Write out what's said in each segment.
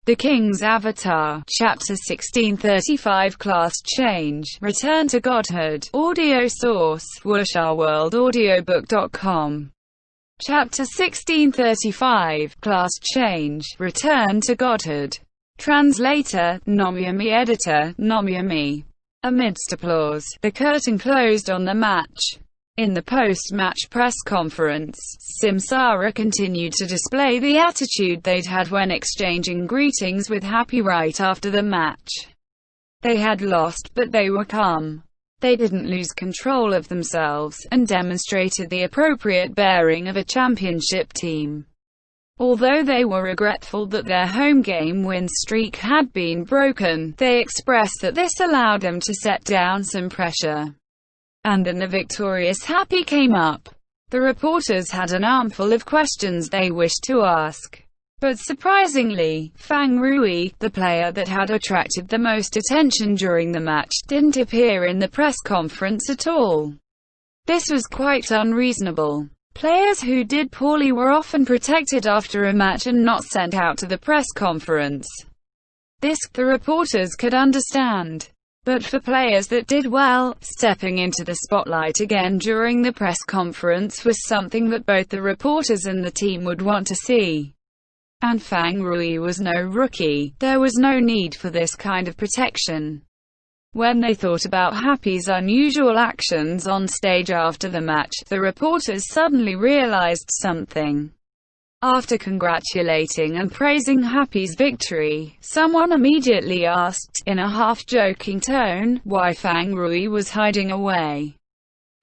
The King's Avatar, Chapter 1635 Class Change, Return to Godhood, Audio source, WuxaWorldAudiobook.com. Chapter 1635, Class Change, Return to Godhood. Translator, Nomiyami. Editor, Nomiyami. Amidst applause, the curtain closed on the match. In the post-match press conference, Samsara continued to display the attitude they'd had when exchanging greetings with Happy right after the match. They had lost, but they were calm. They didn't lose control of themselves, and demonstrated the appropriate bearing of a championship team. Although they were regretful that their home game win streak had been broken, they expressed that this allowed them to set down some pressure. And then the victorious Happy came up. The reporters had an armful of questions they wished to ask. But surprisingly, Fang Rui, the player that had attracted the most attention during the match, didn't appear in the press conference at all. This was quite unreasonable. Players who did poorly were often protected after a match and not sent out to the press conference. This, the reporters could understand. But for players that did well, stepping into the spotlight again during the press conference was something that both the reporters and the team would want to see. And Fang Rui was no rookie. There was no need for this kind of protection. When they thought about Happy's unusual actions on stage after the match, the reporters suddenly realized something. After congratulating and praising Happy's victory, someone immediately asked, in a half-joking tone, why Fang Rui was hiding away.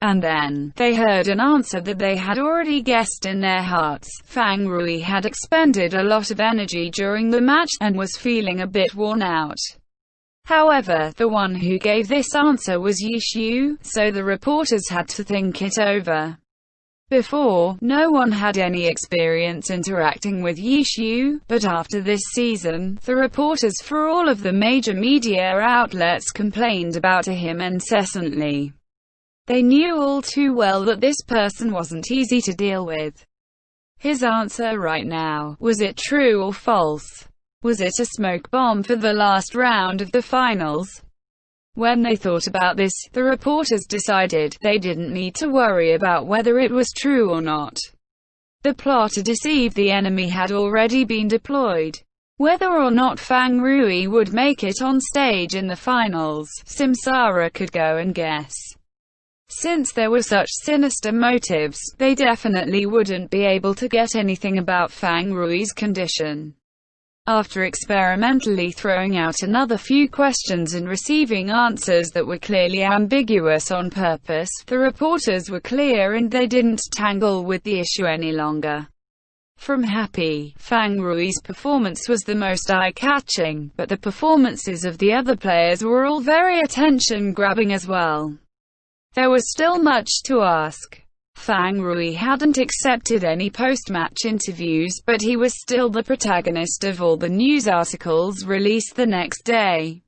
And then, they heard an answer that they had already guessed in their hearts. Fang Rui had expended a lot of energy during the match, and was feeling a bit worn out. However, the one who gave this answer was Yishu, so the reporters had to think it over. Before, no one had any experience interacting with Yishu, but after this season, the reporters for all of the major media outlets complained about him incessantly. They knew all too well that this person wasn't easy to deal with. His answer right now, was it true or false? Was it a smoke bomb for the last round of the finals? When they thought about this, the reporters decided they didn't need to worry about whether it was true or not. The plot to deceive the enemy had already been deployed. Whether or not Fang Rui would make it on stage in the finals, Samsara could go and guess. Since there were such sinister motives, they definitely wouldn't be able to get anything about Fang Rui's condition. After experimentally throwing out another few questions and receiving answers that were clearly ambiguous on purpose, the reporters were clear and they didn't tangle with the issue any longer. From Happy, Fang Rui's performance was the most eye-catching, but the performances of the other players were all very attention-grabbing as well. There was still much to ask. Fang Rui hadn't accepted any post-match interviews, but he was still the protagonist of all the news articles released the next day.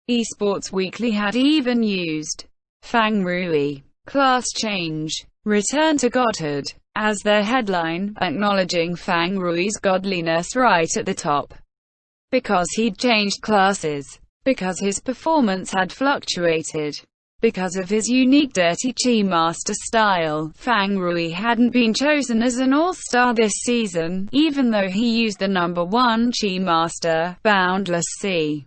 Esports Weekly had even used Fang Rui, Class Change, Return to Godhood, as their headline, acknowledging Fang Rui's godliness right at the top. Because he'd changed classes. Because his performance had fluctuated. Because of his unique Dirty Chi Master style, Fang Rui hadn't been chosen as an all-star this season, even though he used the #1 Chi Master, Boundless Sea.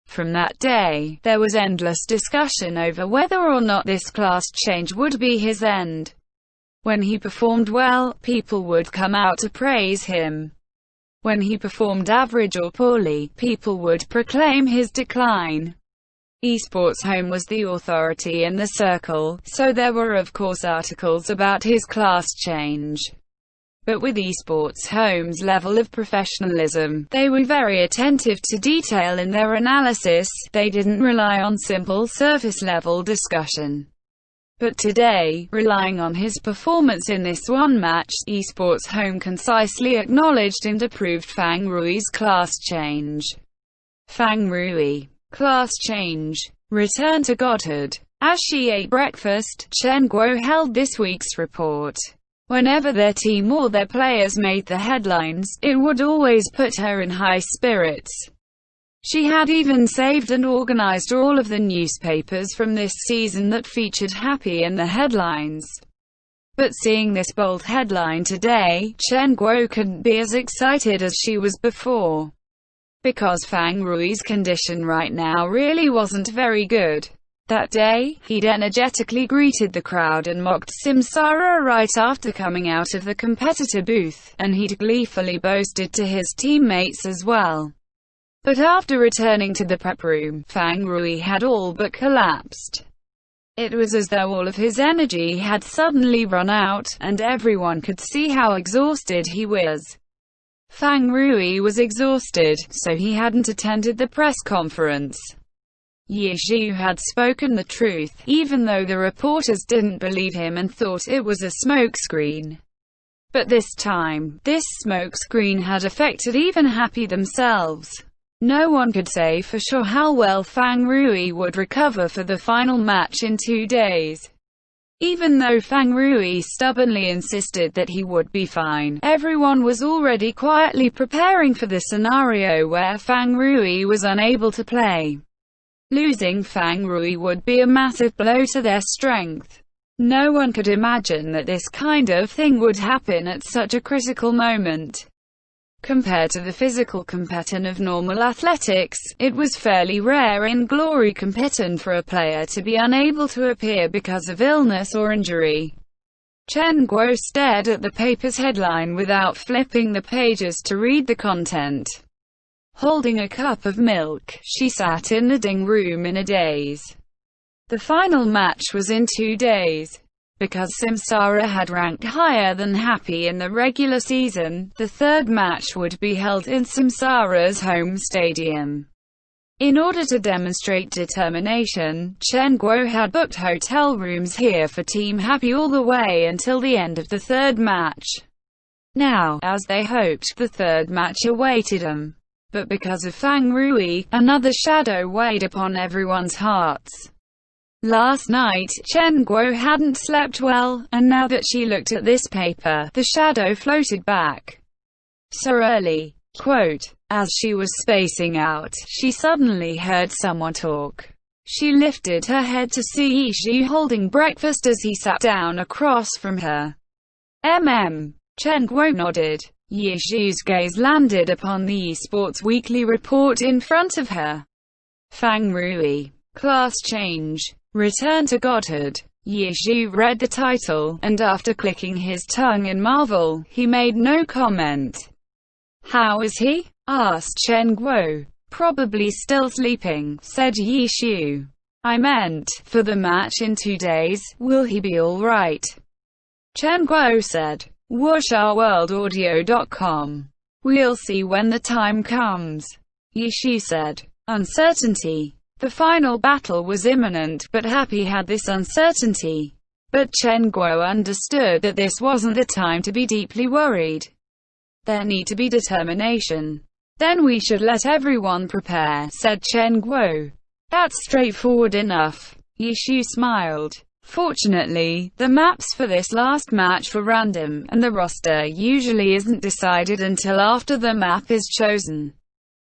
From that day, there was endless discussion over whether or not this class change would be his end. When he performed well, people would come out to praise him. When he performed average or poorly, people would proclaim his decline. Esports Home was the authority in the circle, so there were of course articles about his class change. But with Esports Home's level of professionalism, they were very attentive to detail in their analysis. They didn't rely on simple surface-level discussion. But today, relying on his performance in this one match, Esports Home concisely acknowledged and approved Fang Rui's class change. Fang Rui, Class Change, Return to Godhood. As she ate breakfast, Chen Guo held this week's report. Whenever their team or their players made the headlines, it would always put her in high spirits. She had even saved and organized all of the newspapers from this season that featured Happy in the headlines. But seeing this bold headline today, Chen Guo couldn't be as excited as she was before. Because Fang Rui's condition right now really wasn't very good. That day, he'd energetically greeted the crowd and mocked Samsara right after coming out of the competitor booth, and he'd gleefully boasted to his teammates as well. But after returning to the prep room, Fang Rui had all but collapsed. It was as though all of his energy had suddenly run out, and everyone could see how exhausted he was. Fang Rui was exhausted, so he hadn't attended the press conference. Yi Zhu had spoken the truth, even though the reporters didn't believe him and thought it was a smokescreen. But this time, this smokescreen had affected even Happy themselves. No one could say for sure how well Fang Rui would recover for the final match in 2 days. Even though Fang Rui stubbornly insisted that he would be fine, everyone was already quietly preparing for the scenario where Fang Rui was unable to play. Losing Fang Rui would be a massive blow to their strength. No one could imagine that this kind of thing would happen at such a critical moment. Compared to the physical competition of normal athletics, it was fairly rare in glory competition for a player to be unable to appear because of illness or injury. Chen Guo stared at the paper's headline without flipping the pages to read the content. Holding a cup of milk, she sat in the ding room in a daze. The final match was in 2 days. Because Samsara had ranked higher than Happy in the regular season, the third match would be held in Samsara's home stadium. In order to demonstrate determination, Chen Guo had booked hotel rooms here for Team Happy all the way until the end of the third match. Now, as they hoped, the third match awaited them. But because of Fang Rui, another shadow weighed upon everyone's hearts. Last night, Chen Guo hadn't slept well, and now that she looked at this paper, the shadow floated back. So early. Quote, as she was spacing out, she suddenly heard someone talk. She lifted her head to see Yi Zhu holding breakfast as he sat down across from her. Chen Guo nodded. Yi Zhu's gaze landed upon the eSports Weekly report in front of her. Fang Rui. Class change. Return to Godhead. Yi Zhu read the title, and after clicking his tongue in marvel, he made no comment. How is he? Asked Chen Guo. Probably still sleeping, said Yi Zhu. I meant, for the match in 2 days, will he be alright? Chen Guo said. Wuxia-WorldAudio.com. We'll see when the time comes. Yi Zhu said. Uncertainty. The final battle was imminent, but Happy had this uncertainty. But Chen Guo understood that this wasn't the time to be deeply worried. There need to be determination. Then we should let everyone prepare, said Chen Guo. That's straightforward enough. Yi Zhu smiled. Fortunately, the maps for this last match were random, and the roster usually isn't decided until after the map is chosen.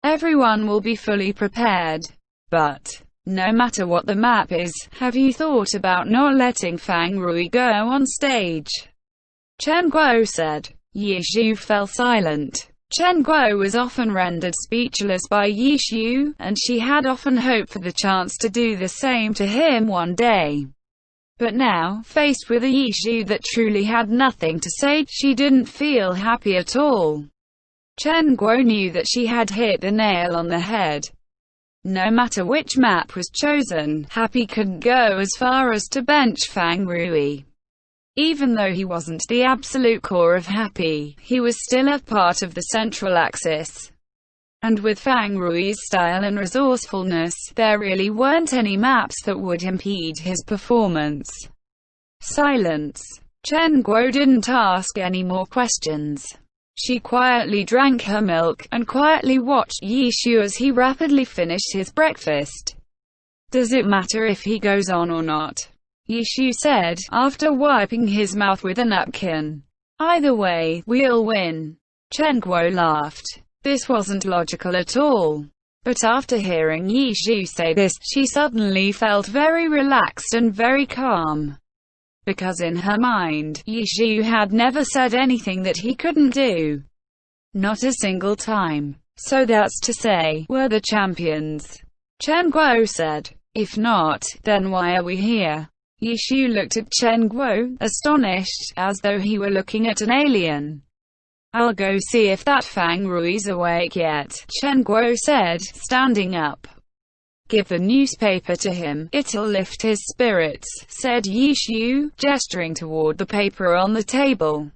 Everyone will be fully prepared. But, no matter what the map is, have you thought about not letting Fang Rui go on stage? Chen Guo said. Yi Zhu fell silent. Chen Guo was often rendered speechless by Yi Zhu, and she had often hoped for the chance to do the same to him one day. But now, faced with a Yi Zhu that truly had nothing to say, she didn't feel happy at all. Chen Guo knew that she had hit the nail on the head. No matter which map was chosen, Happy couldn't go as far as to bench Fang Rui. Even though he wasn't the absolute core of Happy, he was still a part of the central axis. And with Fang Rui's style and resourcefulness, there really weren't any maps that would impede his performance. Silence. Chen Guo didn't ask any more questions. She quietly drank her milk, and quietly watched Yi Zhu as he rapidly finished his breakfast. Does it matter if he goes on or not? Yishu said, after wiping his mouth with a napkin. Either way, we'll win. Chen Guo laughed. This wasn't logical at all. But after hearing Yishu say this, she suddenly felt very relaxed and very calm. Because in her mind, Yishu had never said anything that he couldn't do. Not a single time. So that's to say, we're the champions. Chen Guo said. If not, then why are we here? Yishu looked at Chen Guo, astonished, as though he were looking at an alien. I'll go see if that Fang Rui's awake yet, Chen Guo said, standing up. Give the newspaper to him, it'll lift his spirits, said Yishu, gesturing toward the paper on the table.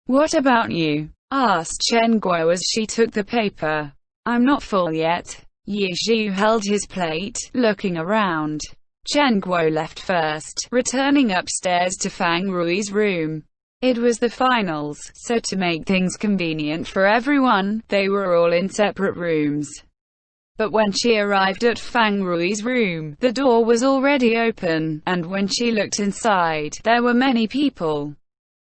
What about you? Asked Chen Guo as she took the paper. I'm not full yet. Yishu held his plate, looking around. Chen Guo left first, returning upstairs to Fang Rui's room. It was the finals, so to make things convenient for everyone, they were all in separate rooms. But when she arrived at Fang Rui's room, the door was already open, and when she looked inside, there were many people.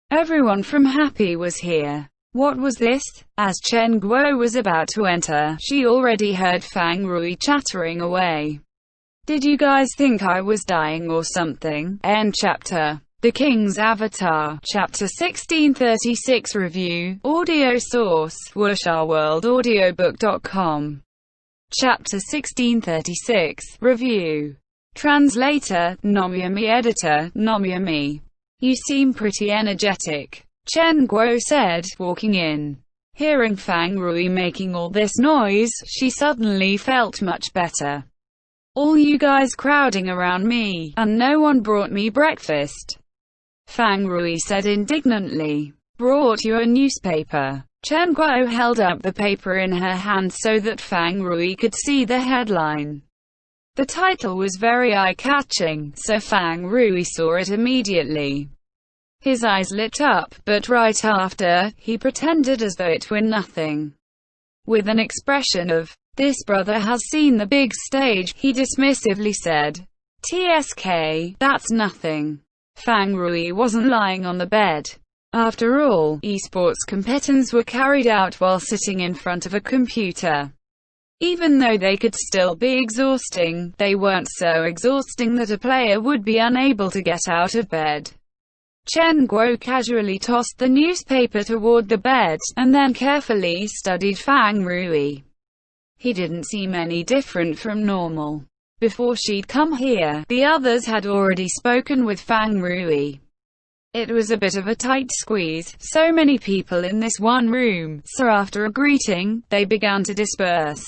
Everyone from Happy was here. What was this? As Chen Guo was about to enter, she already heard Fang Rui chattering away. Did you guys think I was dying or something? End chapter. The King's Avatar, Chapter 1636 Review, Audio Source, Wuxia Chapter 1636, Review. Translator, Nomyami. Editor, Nomyami. You seem pretty energetic, Chen Guo said, walking in. Hearing Fang Rui making all this noise, she suddenly felt much better. All you guys crowding around me, and no one brought me breakfast. Fang Rui said indignantly. Brought you a newspaper. Chen Guo held up the paper in her hand so that Fang Rui could see the headline. The title was very eye-catching, so Fang Rui saw it immediately. His eyes lit up, but right after, he pretended as though it were nothing. With an expression of, "This brother has seen the big stage," he dismissively said, "TSK, that's nothing." Fang Rui wasn't lying on the bed. After all, esports competitions were carried out while sitting in front of a computer. Even though they could still be exhausting, they weren't so exhausting that a player would be unable to get out of bed. Chen Guo casually tossed the newspaper toward the bed, and then carefully studied Fang Rui. He didn't seem any different from normal. Before she'd come here, the others had already spoken with Fang Rui. It was a bit of a tight squeeze, so many people in this one room, so after a greeting, they began to disperse.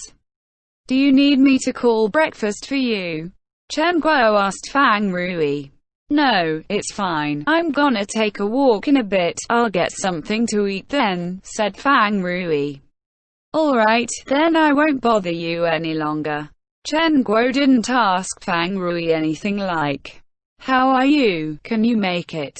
Do you need me to call breakfast for you? Chen Guo asked Fang Rui. No, it's fine. I'm gonna take a walk in a bit. I'll get something to eat then, said Fang Rui. Alright, then I won't bother you any longer. Chen Guo didn't ask Fang Rui anything like, how are you, can you make it?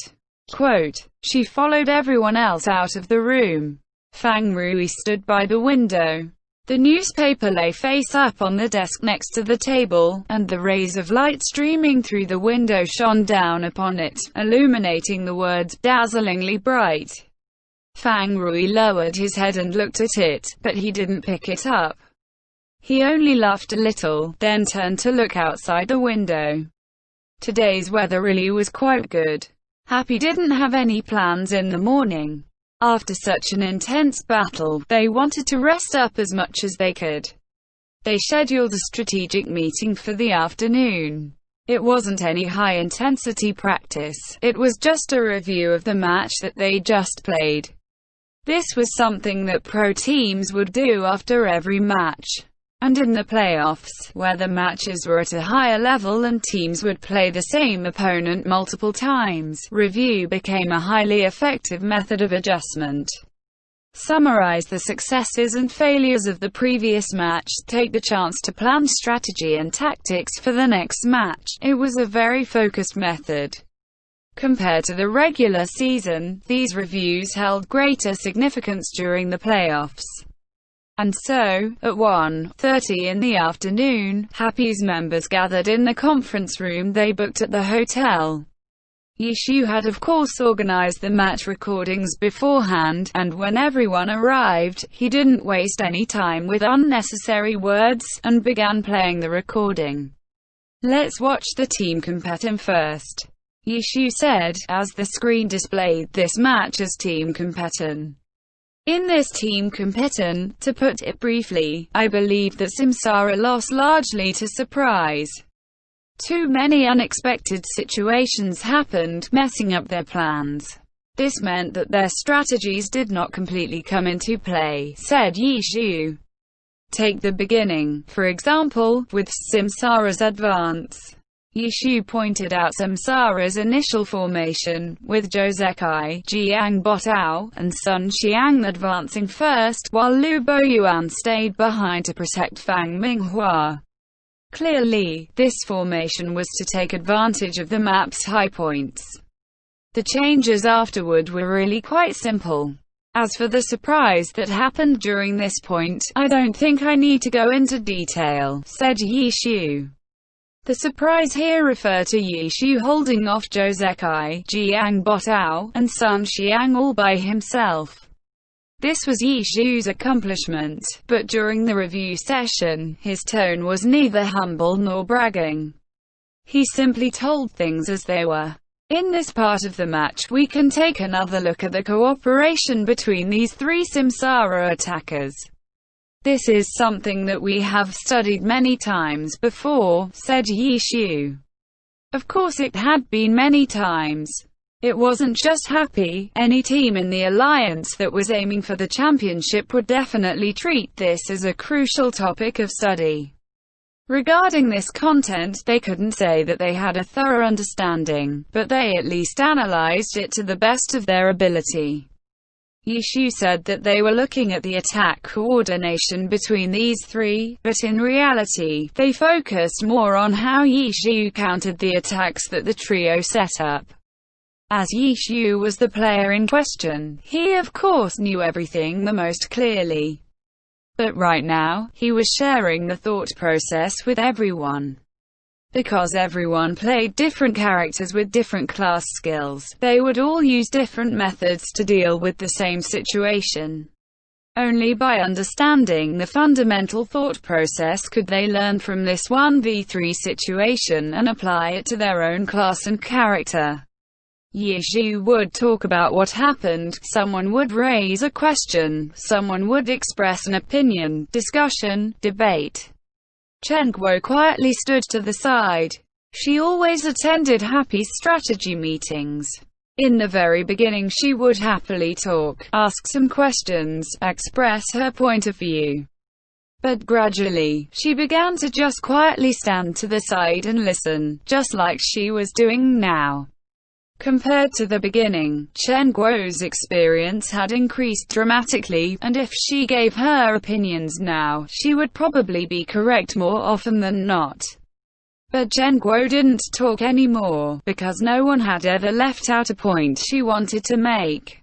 Quote. She followed everyone else out of the room. Fang Rui stood by the window. The newspaper lay face up on the desk next to the table, and the rays of light streaming through the window shone down upon it, illuminating the words, dazzlingly bright. Fang Rui lowered his head and looked at it, but he didn't pick it up. He only laughed a little, then turned to look outside the window. Today's weather really was quite good. Happy didn't have any plans in the morning. After such an intense battle, they wanted to rest up as much as they could. They scheduled a strategic meeting for the afternoon. It wasn't any high-intensity practice, it was just a review of the match that they just played. This was something that pro teams would do after every match. And in the playoffs, where the matches were at a higher level and teams would play the same opponent multiple times, review became a highly effective method of adjustment. Summarize the successes and failures of the previous match, take the chance to plan strategy and tactics for the next match. It was a very focused method. Compared to the regular season, these reviews held greater significance during the playoffs. And so, at 1:30 in the afternoon, Happy's members gathered in the conference room they booked at the hotel. Yishu had of course organized the match recordings beforehand, and when everyone arrived, he didn't waste any time with unnecessary words, and began playing the recording. "Let's watch the team competition first," Yishu said, as the screen displayed this match as Team Competition. In this Team Competition, to put it briefly, I believe that Samsara lost largely to surprise. Too many unexpected situations happened, messing up their plans. This meant that their strategies did not completely come into play, said Yishu. Take the beginning, for example, with Samsara's advance. Yishu pointed out Samsara's initial formation, with Zhou Zekai, Jiang Botao, and Sun Xiang advancing first, while Liu Boyuan stayed behind to protect Fang Minghua. Clearly, this formation was to take advantage of the map's high points. The changes afterward were really quite simple. As for the surprise that happened during this point, I don't think I need to go into detail, said Yishu. The surprise here referred to Yishu holding off Zhou Zekai, Jiang Botao, and Sun Xiang all by himself. This was Yishu's accomplishment, but during the review session, his tone was neither humble nor bragging. He simply told things as they were. In this part of the match we can take another look at the cooperation between these three Samsara attackers. This is something that we have studied many times before, said Yishu. Of course it had been many times. It wasn't just Happy, any team in the alliance that was aiming for the championship would definitely treat this as a crucial topic of study. Regarding this content, they couldn't say that they had a thorough understanding, but they at least analyzed it to the best of their ability. Yishu said that they were looking at the attack coordination between these three, but in reality, they focused more on how Yishu countered the attacks that the trio set up. As Yishu was the player in question, he of course knew everything the most clearly. But right now, he was sharing the thought process with everyone. Because everyone played different characters with different class skills, they would all use different methods to deal with the same situation. Only by understanding the fundamental thought process could they learn from this 1v3 situation and apply it to their own class and character. Yishu would talk about what happened, someone would raise a question, someone would express an opinion, discussion, debate. Chen Guo quietly stood to the side. She always attended Happy's strategy meetings. In the very beginning she would happily talk, ask some questions, express her point of view. But gradually, she began to just quietly stand to the side and listen, just like she was doing now. Compared to the beginning, Chen Guo's experience had increased dramatically, and if she gave her opinions now, she would probably be correct more often than not. But Chen Guo didn't talk anymore, because no one had ever left out a point she wanted to make.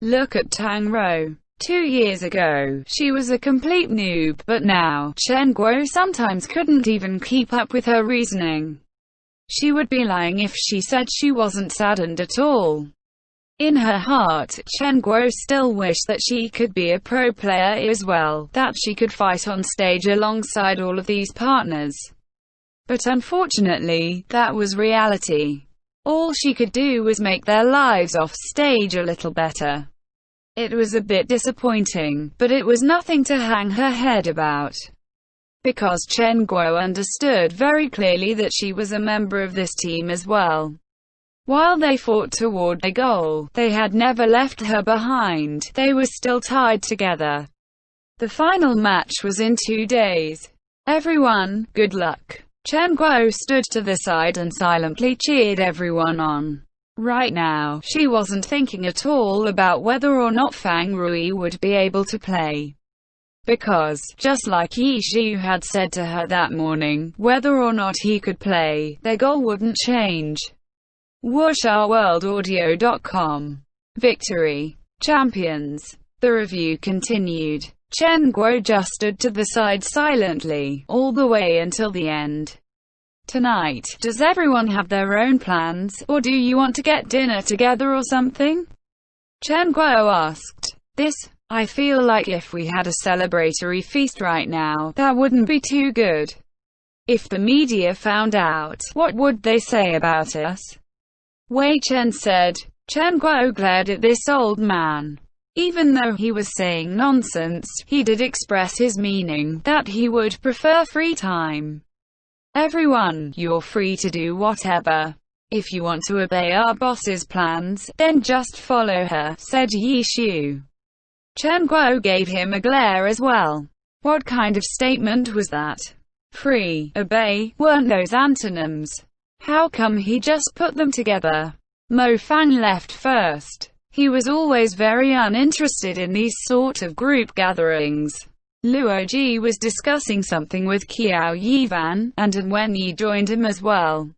Look at Tang Rou. 2 years ago, she was a complete noob, but now, Chen Guo sometimes couldn't even keep up with her reasoning. She would be lying if she said she wasn't saddened at all. In her heart, Chen Guo still wished that she could be a pro player as well, that she could fight on stage alongside all of these partners. But unfortunately, that was reality. All she could do was make their lives off stage a little better. It was a bit disappointing, but it was nothing to hang her head about. Because Chen Guo understood very clearly that she was a member of this team as well. While they fought toward a goal, they had never left her behind, they were still tied together. The final match was in 2 days. Everyone, good luck. Chen Guo stood to the side and silently cheered everyone on. Right now, she wasn't thinking at all about whether or not Fang Rui would be able to play. Because, just like Yishu had said to her that morning, whether or not he could play, their goal wouldn't change. WuXiaWorldAudio.com. Victory. Champions. The review continued. Chen Guo just stood to the side silently, all the way until the end. Tonight, does everyone have their own plans, or do you want to get dinner together or something? Chen Guo asked. I feel like if we had a celebratory feast right now, that wouldn't be too good. If the media found out, what would they say about us? Wei Chen said. Chen Guo glared at this old man. Even though he was saying nonsense, he did express his meaning, that he would prefer free time. Everyone, you're free to do whatever. If you want to obey our boss's plans, then just follow her, said Yi Shu. Chen Guo gave him a glare as well. What kind of statement was that? Free, obey, weren't those antonyms? How come he just put them together? Mo Fang left first. He was always very uninterested in these sort of group gatherings. Luo Ji was discussing something with Qiao Yivan, and Wen Yi joined him as well.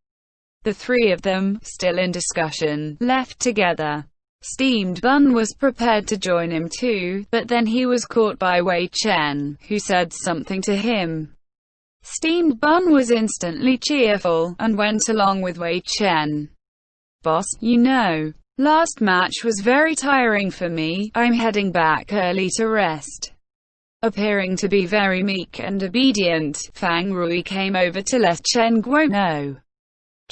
The three of them, still in discussion, left together. Steamed Bun was prepared to join him too, but then he was caught by Wei Chen, who said something to him. Steamed Bun was instantly cheerful, and went along with Wei Chen. Boss, you know, last match was very tiring for me, I'm heading back early to rest. Appearing to be very meek and obedient, Fang Rui came over to let Chen Guo know.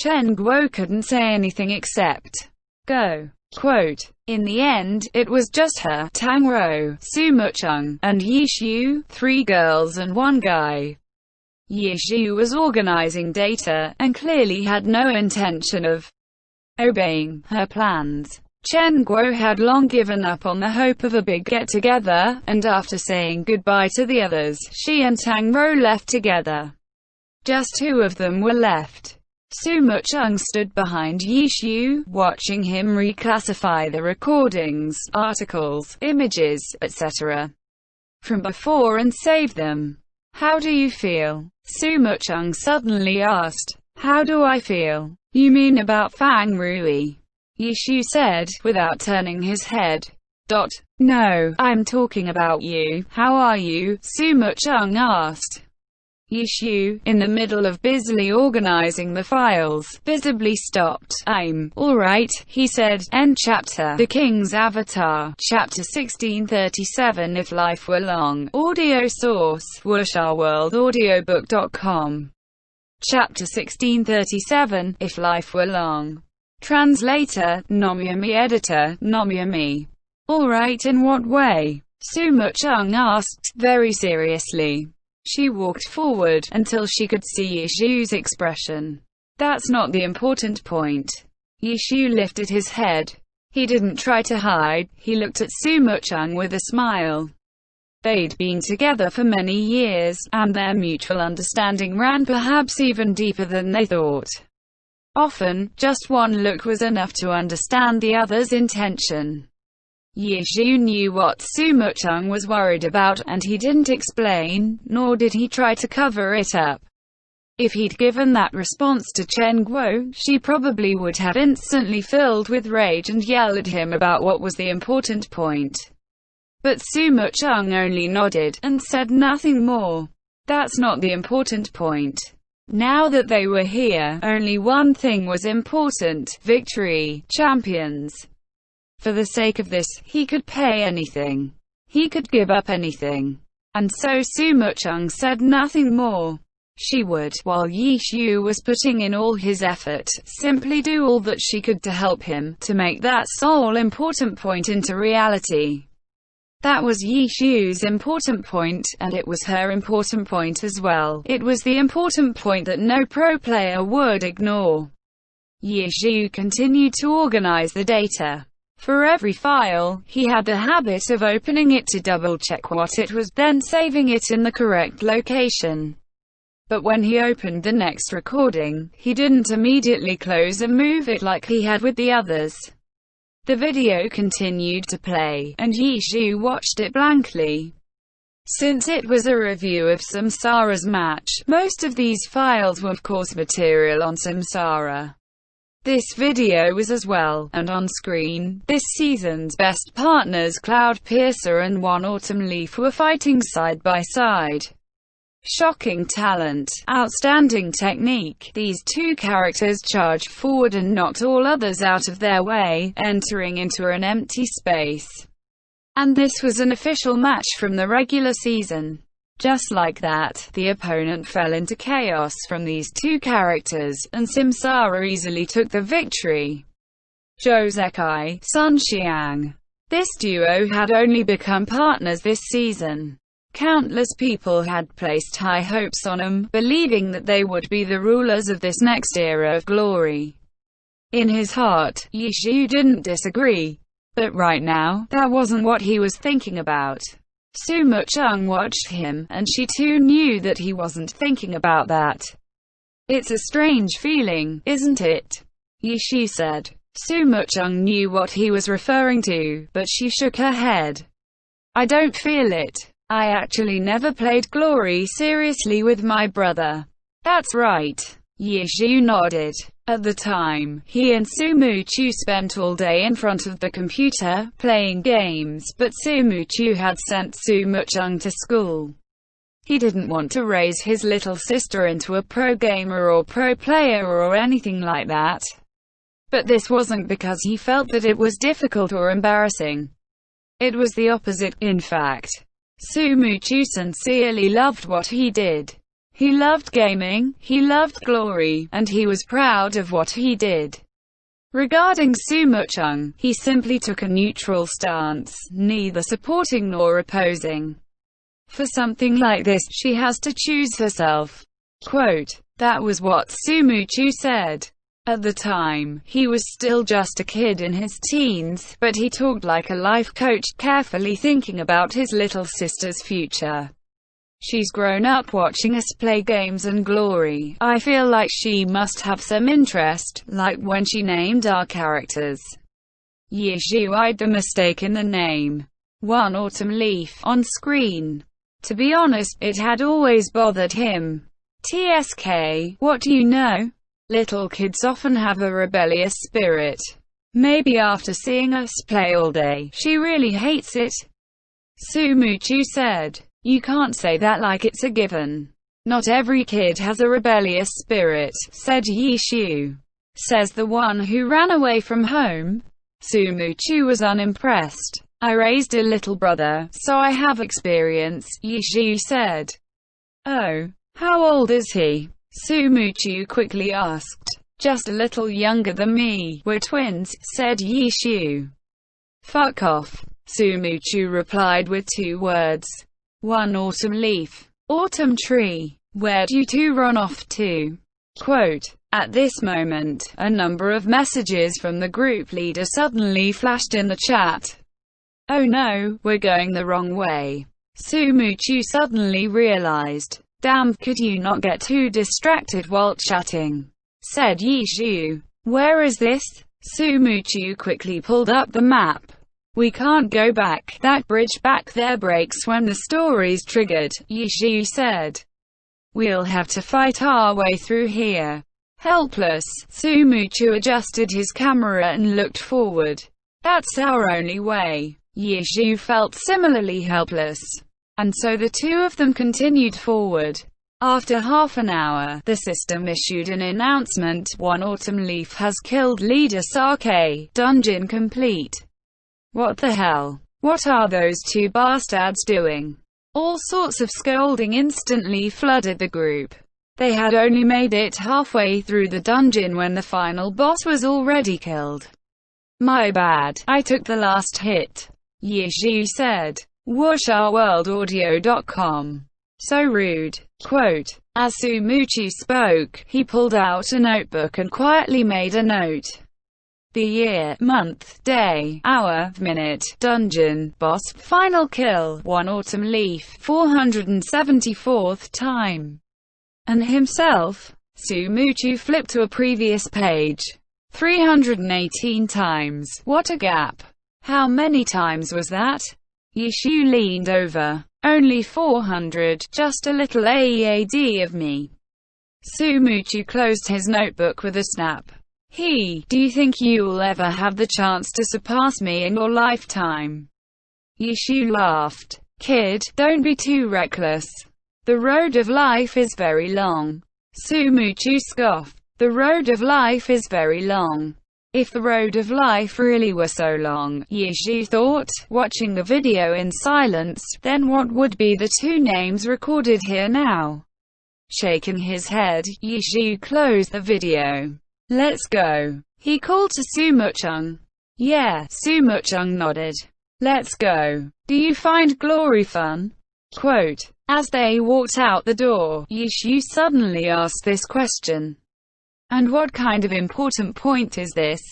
Chen Guo couldn't say anything except, go. Quote, in the end, it was just her, Tang Rou, Su Mucheng, and Yi Shu, 3 girls and 1 guy. Yi Shu was organizing data, and clearly had no intention of obeying her plans. Chen Guo had long given up on the hope of a big get-together, and after saying goodbye to the others, she and Tang Rou left together. Just 2 of them were left. Su Mucheng stood behind Yi Shu, watching him reclassify the recordings, articles, images, etc. from before and save them. How do you feel? Su Mucheng suddenly asked. How do I feel? You mean about Fang Rui? Yi Shu said, without turning his head. No, I'm talking about you. How are you? Su Mucheng asked. Yi Shu, in the middle of busily organizing the files, visibly stopped. I'm alright, he said. End chapter. The King's Avatar. Chapter 1637. If Life Were Long. Audio source, wuxia-world-audiobook.com. Chapter 1637. If Life Were Long. Translator, Nomyami. Editor, Nomyami. Alright, in what way? Su Mucheng asked, very seriously. She walked forward, until she could see Yi Shu's expression. That's not the important point. Yi Shu lifted his head. He didn't try to hide, he looked at Su Mucheng with a smile. They'd been together for many years, and their mutual understanding ran perhaps even deeper than they thought. Often, just one look was enough to understand the other's intention. Yi Shu knew what Su Mucheng was worried about, and he didn't explain, nor did he try to cover it up. If he'd given that response to Chen Guo, she probably would have instantly filled with rage and yelled at him about what was the important point. But Su Mucheng only nodded, and said nothing more. That's not the important point. Now that they were here, only one thing was important: victory, champions. For the sake of this, he could pay anything. He could give up anything. And so Su Mucheng said nothing more. She would, while Yi Shu was putting in all his effort, simply do all that she could to help him, to make that sole important point into reality. That was Yi Shu's important point, and it was her important point as well. It was the important point that no pro player would ignore. Yi Shu continued to organize the data. For every file, he had the habit of opening it to double-check what it was, then saving it in the correct location. But when he opened the next recording, he didn't immediately close and move it like he had with the others. The video continued to play, and Yi Shu watched it blankly. Since it was a review of Samsara's match, most of these files were of course material on Samsara. this video was as well, and on screen. This season's best partners Cloudpiercer and One Autumn Leaf were fighting side by side. Shocking talent, outstanding technique, these two characters charged forward and knocked all others out of their way, entering into an empty space. And this was an official match from the regular season. Just like that, the opponent fell into chaos from these two characters, and Samsara easily took the victory. Zhou Zekai, Sun Xiang. This duo had only become partners this season. Countless people had placed high hopes on them, believing that they would be the rulers of this next era of glory. In his heart, Ye Xiu didn't disagree. But right now, that wasn't what he was thinking about. Su Mucheng watched him, and she too knew that he wasn't thinking about that. "It's a strange feeling, isn't it?" Ye Xiu said. Su Mucheng knew what he was referring to, but she shook her head. "I don't feel it. I actually never played Glory seriously with my brother." "That's right." Ye Xiu nodded. At the time, he and Su Muchu spent all day in front of the computer, playing games, but Su Muchu had sent Su Mucheng to school. He didn't want to raise his little sister into a pro gamer or pro player or anything like that. But this wasn't because he felt that it was difficult or embarrassing. It was the opposite, in fact. Su Muchu sincerely loved what he did. He loved gaming, he loved Glory, and he was proud of what he did. Regarding Su Mucheng, he simply took a neutral stance, neither supporting nor opposing. For something like this, she has to choose herself. Quote, that was what Su Muchu said. At the time, he was still just a kid in his teens, but he talked like a life coach, carefully thinking about his little sister's future. "She's grown up watching us play games and Glory. I feel like she must have some interest, like when she named our characters." Ye Xiu eyed the mistake in the name, One Autumn Leaf, on screen. To be honest, it had always bothered him. TSK, what do you know? Little kids often have a rebellious spirit. Maybe after seeing us play all day, she really hates it. Su Muchu said. "You can't say that like it's a given. Not every kid has a rebellious spirit," said Ye Xiu. "Says the one who ran away from home." Su Muchu was unimpressed. "I raised a little brother, so I have experience," Ye Xiu said. "Oh, how old is he?" Su Muchu quickly asked. "Just a little younger than me. We're twins," said Ye Xiu. "Fuck off," Su Muchu replied with 2 words. "One autumn leaf. Autumn tree. Where'd you two run off to?" Quote, at this moment, a number of messages from the group leader suddenly flashed in the chat. "Oh no, we're going the wrong way." Su Muchu suddenly realized. "Damn, could you not get too distracted while chatting?" said Ye Xiu. "Where is this?" Su Muchu quickly pulled up the map. "We can't go back. That bridge back there breaks when the story's triggered," Ye Xiu said. "We'll have to fight our way through here." Helpless, Su Muchu adjusted his camera and looked forward. "That's our only way." Ye Xiu felt similarly helpless. And so the two of them continued forward. After half an hour, the system issued an announcement: One Autumn Leaf has killed leader Sake. Dungeon complete. What the hell? What are those two bastards doing? All sorts of scolding instantly flooded the group. They had only made it halfway through the dungeon when the final boss was already killed. "My bad, I took the last hit," Ye Xiu said. Wuxia-WorldAudio.com. "So rude." Quote, as Su Muchu spoke, he pulled out a notebook and quietly made a note. The year, month, day, hour, minute, dungeon, boss, final kill, One Autumn Leaf, 474th time. And himself? Su Muchu flipped to a previous page. 318 times. What a gap. How many times was that? Ye Xiu leaned over. "Only 400, just a little AEAD of me." Su Muchu closed his notebook with a snap. Do you think you'll ever have the chance to surpass me in your lifetime? Yishu laughed. Kid, don't be too reckless. The road of life is very long. Sumuchu scoffed. The road of life is very long. If the road of life really were so long, Yishu thought, watching the video in silence, then what would be the two names recorded here now? Shaking his head, Yishu closed the video. Let's go, he called to Sumuchung. Yeah, Sumuchung nodded. Let's go. Do you find glory fun? Quote. As they walked out the door, Yishu suddenly asked this question. And what kind of important point is this?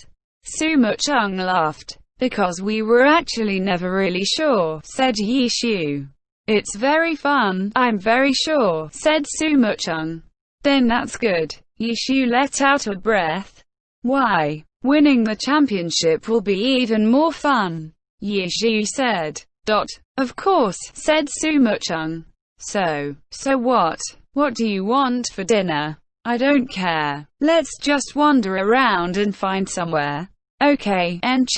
Sumuchung laughed. Because we were actually never really sure, said Yishu. It's very fun, I'm very sure, said Sumuchung. Then that's good. Yishu let out a breath. Why? Winning the championship will be even more fun, Yishu said. Of course, said Sumuchung. So what? What do you want for dinner? I don't care. Let's just wander around and find somewhere. Okay, end